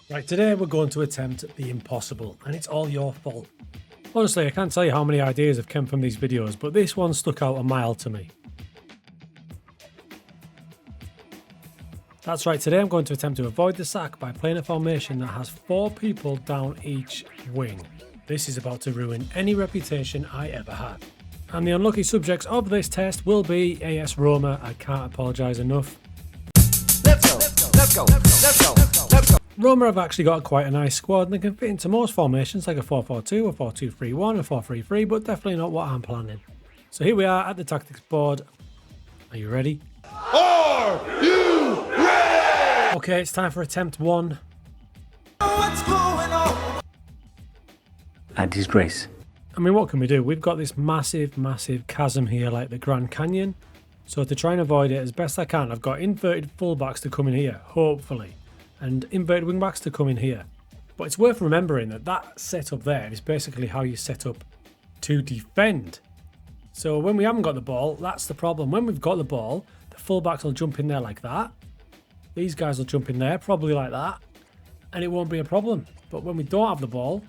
Right, today we're going to attempt the impossible, and it's all your fault. Honestly, I can't tell you how many ideas have come from these videos, but this one stuck out a mile to me. That's right, today I'm going to attempt to avoid the sack by playing a formation that has 4 people down each wing. This is about to ruin any reputation I ever had. And the unlucky subjects of this test will be AS Roma. I can't apologise enough. Let's go, let's go, let's go, let's go. Roma have actually got quite a nice squad and they can fit into most formations like a 4-4-2, a 4-2-3-1, a 4-3-3, but definitely not what I'm planning. So here we are at the tactics board. Are you ready? Are you ready? Okay, it's time for attempt 1. What's going on? A disgrace. I mean, what can we do? We've got this massive chasm here like the Grand Canyon. So to try and avoid it as best I can, I've got inverted fullbacks to come in here, hopefully. And inverted wingbacks to come in here. But it's worth remembering that that setup there is basically how you set up to defend. So when we haven't got the ball, that's the problem. When we've got the ball, the fullbacks will jump in there like that. These guys will jump in there, probably like that. And it won't be a problem. But when we don't have the ball...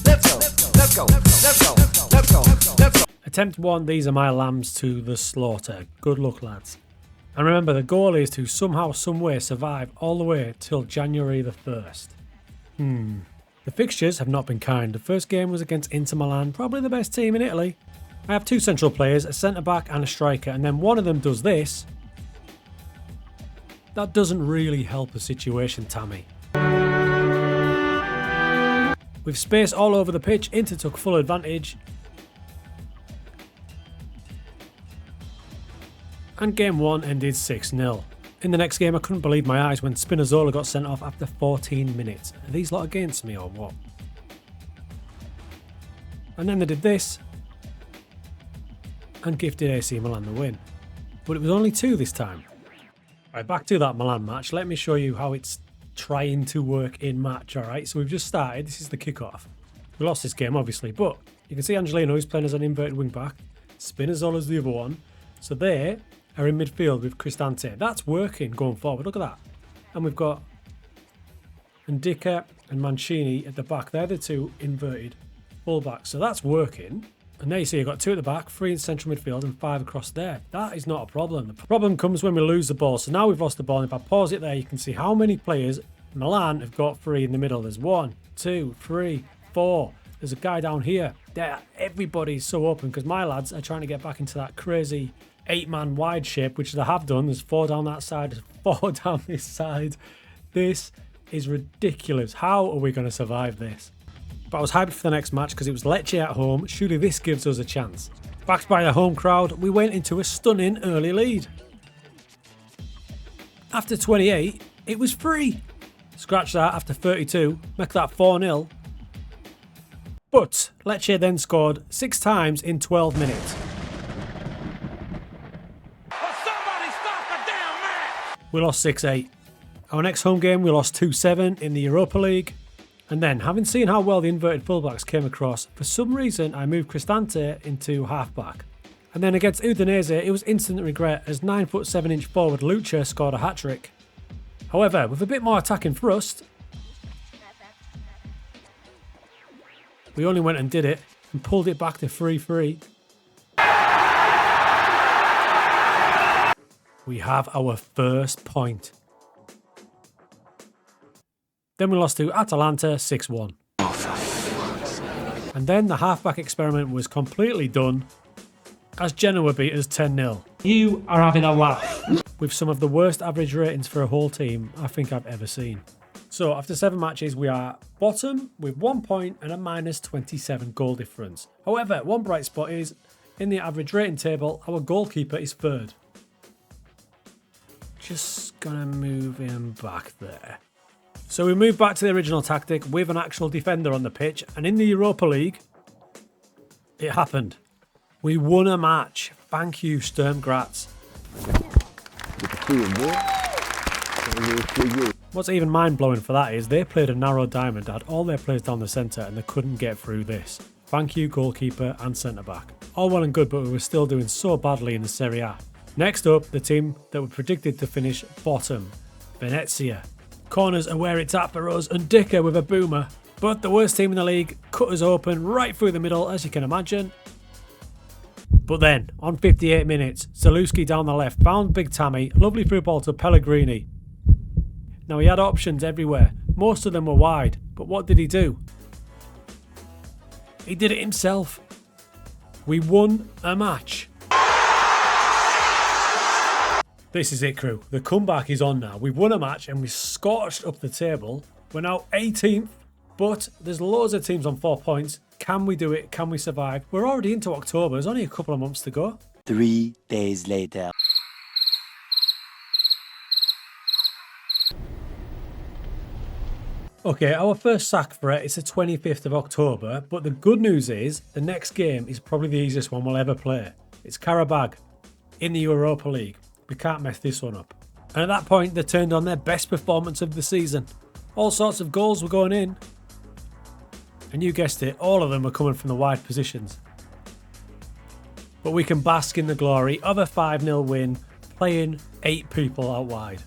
Let's go, let's go, let's go, let's go, let's go. Attempt 1, these are my lambs to the slaughter. Good luck, lads. And remember, the goal is to somehow, someway survive all the way till January the 1st. The fixtures have not been kind. The first game was against Inter Milan, probably the best team in Italy. I have 2 central players, a centre-back and a striker, and then one of them does this. That doesn't really help the situation, Tammy. With space all over the pitch, Inter took full advantage. And game 1 ended 6-0. In the next game, I couldn't believe my eyes when Spinazzola got sent off after 14 minutes. Are these lot against me or what? And then they did this and gifted AC Milan the win. But it was only 2 this time. Right, back to that Milan match. Let me show you how it's trying to work in match, alright? So we've just started. This is the kickoff. We lost this game, obviously, but you can see Angelino is playing as an inverted wing back. Spinazzola's the other one. So they are in midfield with Cristante. That's working going forward. Look at that. And we've got Ndika and Mancini at the back. They're the 2 inverted fullbacks. So that's working. And there you see you've got 2 at the back, 3 in central midfield and 5 across there. That is not a problem. The problem comes when we lose the ball. So now we've lost the ball. And if I pause it there, you can see how many players Milan have got free in the middle. There's 1, 2, 3, 4. There's a guy down here. There, everybody's so open because my lads are trying to get back into that crazy 8-man wide shape, which they have done. There's 4 down that side, there's 4 down this side. This is ridiculous. How are we going to survive this? But I was hyped for the next match because it was Lecce at home. Surely this gives us a chance. Backed by the home crowd, we went into a stunning early lead. After 28, it was free. Scratch that after 32, make that 4-0. But Lecce then scored 6 times in 12 minutes. We lost 6-8. Our next home game we lost 2-7 in the Europa League. And then, having seen how well the inverted fullbacks came across, for some reason I moved Cristante into halfback. And then against Udinese it was instant regret as 9'7" forward Lucha scored a hat-trick. However, with a bit more attacking thrust, we only went and did it and pulled it back to 3-3. We have our first point. Then we lost to Atalanta 6-1. And then the halfback experiment was completely done as Genoa beat us 10-0. You are having a laugh. With some of the worst average ratings for a whole team I think I've ever seen. So after 7 matches we are bottom with 1 point and a -27 goal difference. However, one bright spot is in the average rating table our goalkeeper is 3rd. Just gonna move him back there. So we move back to the original tactic with an actual defender on the pitch, and in the Europa League, it happened. We won a match. Thank you, Sturm Graz. What's even mind-blowing for that is they played a narrow diamond, had all their players down the centre, and they couldn't get through this. Thank you, goalkeeper and centre-back. All well and good, but we were still doing so badly in the Serie A. Next up, the team that were predicted to finish bottom, Venezia. Corners are where it's at for us, and Dicker with a boomer. But the worst team in the league cut us open right through the middle, as you can imagine. But then, on 58 minutes, Zalewski down the left found Big Tammy, lovely through ball to Pellegrini. Now he had options everywhere, most of them were wide, but what did he do? He did it himself. We won a match. This is it, crew. The comeback is on now. We've won a match and we scorched up the table. We're now 18th, but there's loads of teams on 4 points. Can we do it? Can we survive? We're already into October. There's only a couple of months to go. 3 days later. Okay, our first sack for it is the 25th of October, but the good news is the next game is probably the easiest one we'll ever play. It's Karabag in the Europa League. We can't mess this one up. And at that point, they turned on their best performance of the season. All sorts of goals were going in. And you guessed it, all of them were coming from the wide positions. But we can bask in the glory of a 5-0 win, playing 8 people out wide.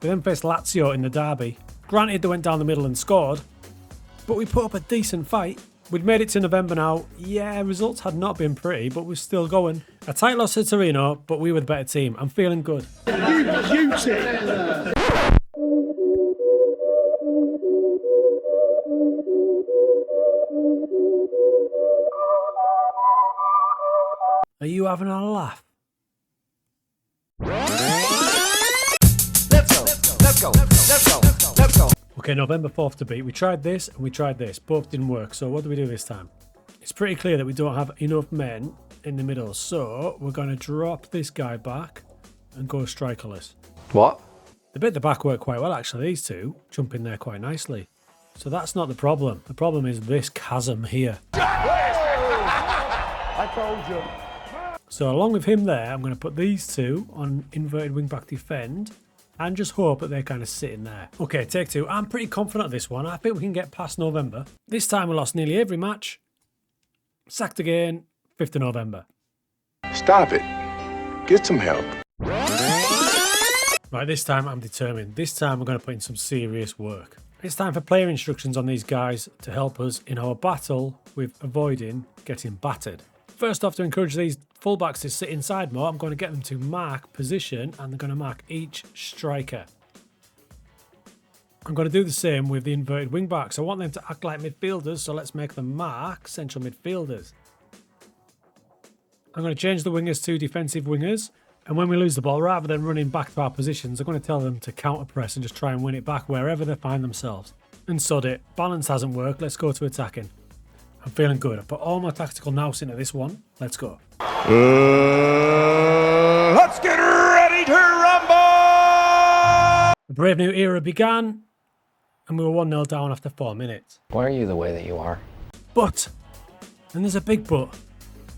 We then faced Lazio in the derby. Granted, they went down the middle and scored, but we put up a decent fight. We'd made it to November now. Yeah, results had not been pretty, but we're still going. A tight loss to Torino, but we were the better team. I'm feeling good. Are you having a laugh? Let's go. Let's go. Let's go. Let's go. Okay, November 4th to beat. We tried this and we tried this. Both didn't work. So what do we do this time? It's pretty clear that we don't have enough men in the middle. So we're going to drop this guy back and go strikerless. What? The bit at the back worked quite well, actually. These two jump in there quite nicely. So that's not the problem. The problem is this chasm here. I told you. So along with him there, I'm going to put these two on inverted wing-back defend and just hope that they're kind of sitting there. Okay, take two. I'm pretty confident of this one. I think we can get past November. This time we lost nearly every match. Sacked again, 5th of November. Stop it. Get some help. Right, this time I'm determined. This time we're going to put in some serious work. It's time for player instructions on these guys to help us in our battle with avoiding getting battered. First off, to encourage these fullbacks to sit inside more, I'm going to get them to mark position and they're going to mark each striker. I'm going to do the same with the inverted wing backs. I want them to act like midfielders, so let's make them mark central midfielders. I'm going to change the wingers to defensive wingers, and when we lose the ball, rather than running back to our positions, I'm going to tell them to counter press and just try and win it back wherever they find themselves. And sod it, balance hasn't worked, let's go to attacking. I'm feeling good. I put all my tactical nous into this one. Let's go. Let's get ready to rumble. The brave new era began, and we were 1-0 down after 4 minutes. Why are you the way that you are? But, and there's a big but,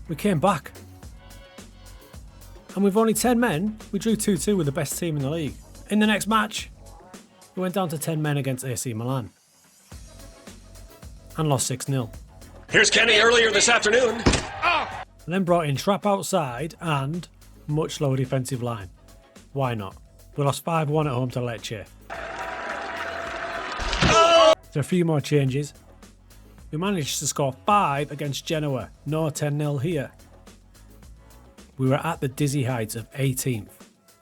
we came back. And with only 10 men, we drew 2-2 with the best team in the league. In the next match, we went down to 10 men against AC Milan. And lost 6-0. Here's Kenny earlier this afternoon. And then brought in Trap outside and much lower defensive line. Why not? We lost 5-1 at home to Lecce. There are a few more changes. We managed to score 5 against Genoa. No 10-0 here. We were at the dizzy heights of 18th.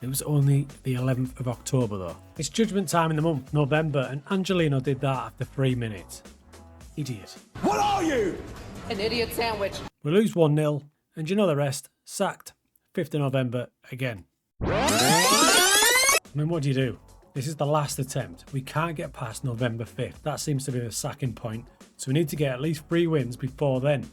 It was only the 11th of October though. It's judgment time in the month, November, and Angelino did that after 3 minutes. Idiot. What are you? An idiot sandwich. We lose 1-0, and you know the rest. Sacked. 5th of November again. I mean, what do? This is the last attempt. We can't get past November 5th. That seems to be the sacking point. So we need to get at least 3 wins before then.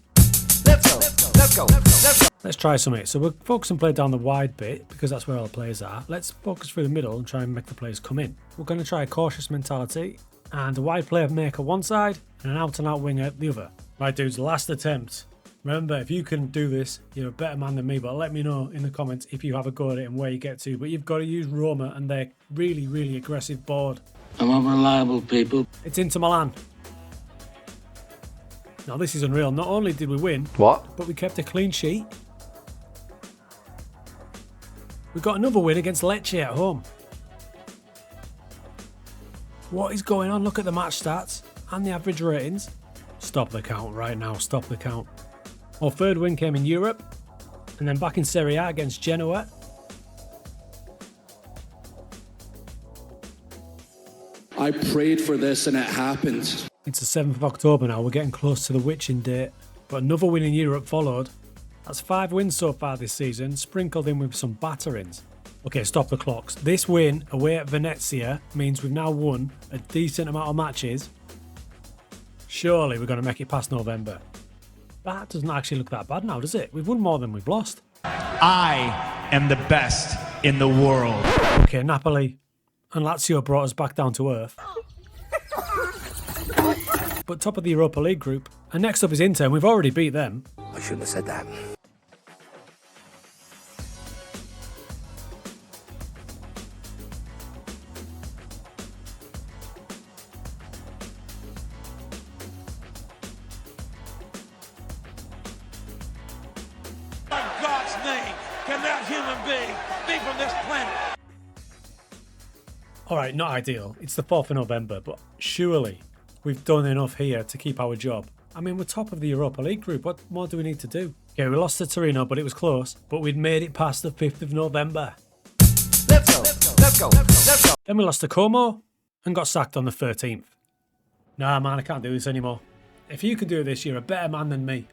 Let's go. Let's go. Let's go. Let's try something. So we'll focus and play down the wide bit because that's where all the players are. Let's focus through the middle and try and make the players come in. We're going to try a cautious mentality and a wide player maker one side and an out-and-out winger the other. Right, dudes, last attempt. Remember, if you can do this, you're a better man than me, but let me know in the comments if you have a go at it and where you get to. But you've got to use Roma and their really, really aggressive board. I'm unreliable, people. It's Inter Milan. Now, this is unreal. Not only did we win, What? but we kept a clean sheet. We've got another win against Lecce at home. What is going on? Look at the match stats and the average ratings. Stop the count right now, stop the count. Our third win came in Europe, and then back in Serie A against Genoa. I prayed for this and it happened. It's the 7th of October now, we're getting close to the witching date. But another win in Europe followed. That's 5 wins so far this season, sprinkled in with some batterings. Okay, stop the clocks. This win away at Venezia means we've now won a decent amount of matches. Surely we're going to make it past November. That doesn't actually look that bad now, does it? We've won more than we've lost. I am the best in the world. Okay, Napoli and Lazio brought us back down to earth. But top of the Europa League group. And next up is Inter, and we've already beat them. I shouldn't have said that. In God's name, can that human being be from this planet? Alright, not ideal. It's the 4th of November, but surely we've done enough here to keep our job. I mean, we're top of the Europa League group. What more do we need to do? Okay, we lost to Torino, but it was close. But we'd made it past the 5th of November. Let's go. Let's go. Let's go. Then we lost to Como and got sacked on the 13th. Nah, man, I can't do this anymore. If you can do this, you're a better man than me.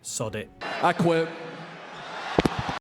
Sod it. I quit.